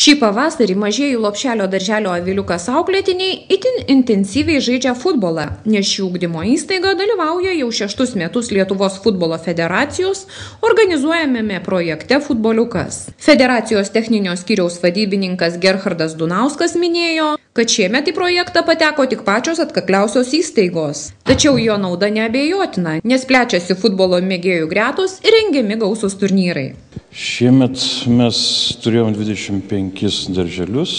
Šį pavasarį mažieji Lopšelio darželio aviliukas auklėtiniai itin intensyviai žaidžia futbolą, nes ši ugdymo įstaiga dalyvauja jau 6 metus Lietuvos futbolo federacijos organizuojamame projekte Futboliukas. Federacijos techninio skyriaus vadybininkas Gerhardas Dunauskas minėjo, kad šiemet į projektą pateko tik pačios atkakliausios įstaigos. Tačiau jo nauda neabejotina, nes plečiasi futbolo mėgėjų gretos ir rengiami gausūs turnyrai. Šiemet mes turėjom 25 darželius,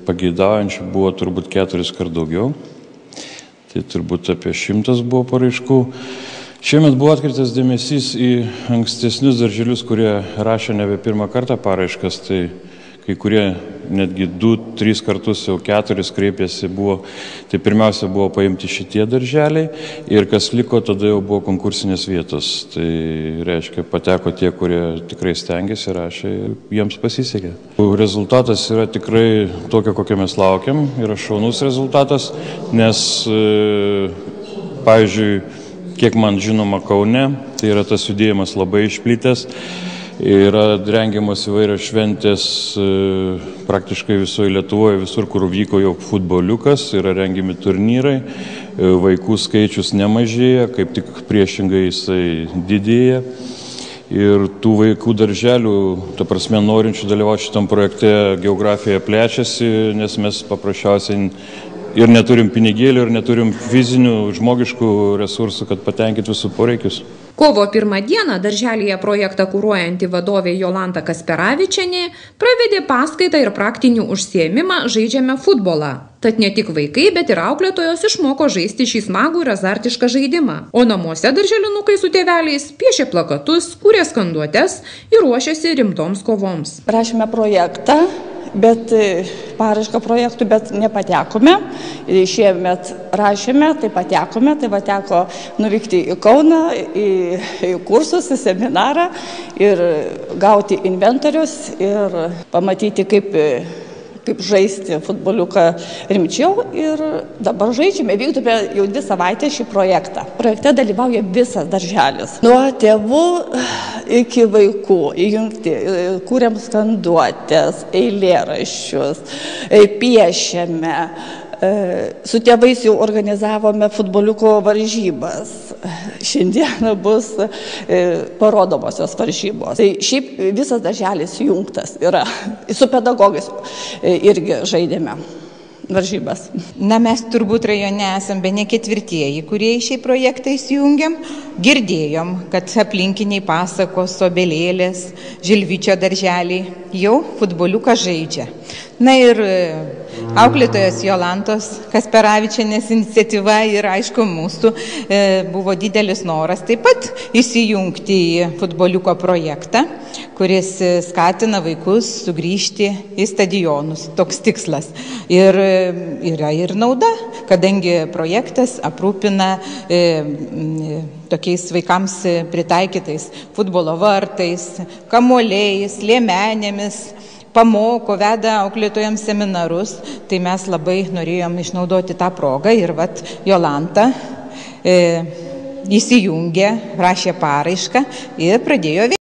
pageidaujančių buvo turbūt 4 kart daugiau, tai turbūt apie 100 buvo paraiškų. Šiemet buvo atkreiptas dėmesys į ankstesnius darželius, kurie rašė nebe pirmą kartą paraiškas, tai kai kurie netgi 2-3 kartus, jau 4 kreipėsi buvo, tai pirmiausia buvo paimti šitie darželiai ir kas liko, tada jau buvo konkursinės vietos. Tai reiškia, pateko tie, kurie tikrai stengiasi, rašė, jiems pasisekė. Rezultatas yra tikrai tokio, kokio mes laukiam, yra šaunus rezultatas, nes, pavyzdžiui, kiek man žinoma Kaune, tai yra tas judėjimas labai išplitęs. Yra rengiamos įvairios šventės praktiškai visoje Lietuvoje, visur, kur vyko jau futboliukas, yra rengiami turnyrai, vaikų skaičius nemažėja, kaip tik priešingai jisai didėja. Ir tų vaikų darželių, ta prasme, norinčių dalyvauti šitam projekte, geografija plečiasi, nes mes paprasčiausiai ir neturim pinigėlių, ir neturim fizinių, žmogiškų resursų, kad patenkinti visų poreikius. Kovo 1 dieną darželyje projektą kuruojanti vadovė Jolanta Kasperavičienė pravedė paskaitą ir praktinį užsiėmimą Žaidžiame futbolą. Tad ne tik vaikai, bet ir auklėtojos išmoko žaisti šį smagų ir azartišką žaidimą. O namuose darželinukai su tėveliais piešė plakatus, kūrė skanduotes ir ruošėsi rimtoms kovoms. Rašėme projektą, paraišką projektų, bet nepatekome. Šiemet rašėme, tai patekome, tai teko nuvykti į Kauną, į kursus, į seminarą ir gauti inventorius ir pamatyti, kaip žaisti futboliuką rimčiau ir dabar žaidžiame, vykdome jau 2 savaitės šį projektą. Projekte dalyvauja visas darželis. Nuo tėvų iki vaikų įjungti, kūrėm skanduotes, eilėraščius, piešiame. Su tėvais jau organizavome futboliuko varžybas. Šiandien bus parodomosios varžybos. Tai šiaip visas darželis jungtas yra. Su pedagogais irgi žaidėme varžybas. Na, mes turbūt rajone esam bene 4, kurie į šį projektą įsijungiam. Girdėjom, kad aplinkiniai pasakos, Obelėlės, Žilvičio darželiai jau futboliuką žaidžia. Na ir auklėtojos Jolantos Kasperavičienės iniciatyva ir aišku mūsų buvo didelis noras taip pat įsijungti į futboliuko projektą, kuris skatina vaikus sugrįžti į stadionus. Toks tikslas. Ir yra ir nauda, kadangi projektas aprūpina tokiais vaikams pritaikytais futbolo vartais, kamuoliais, liemenėmis, pamoko, veda auklėtojams seminarus, tai mes labai norėjom išnaudoti tą progą ir Jolanta įsijungė, rašė paraišką ir pradėjo veikti.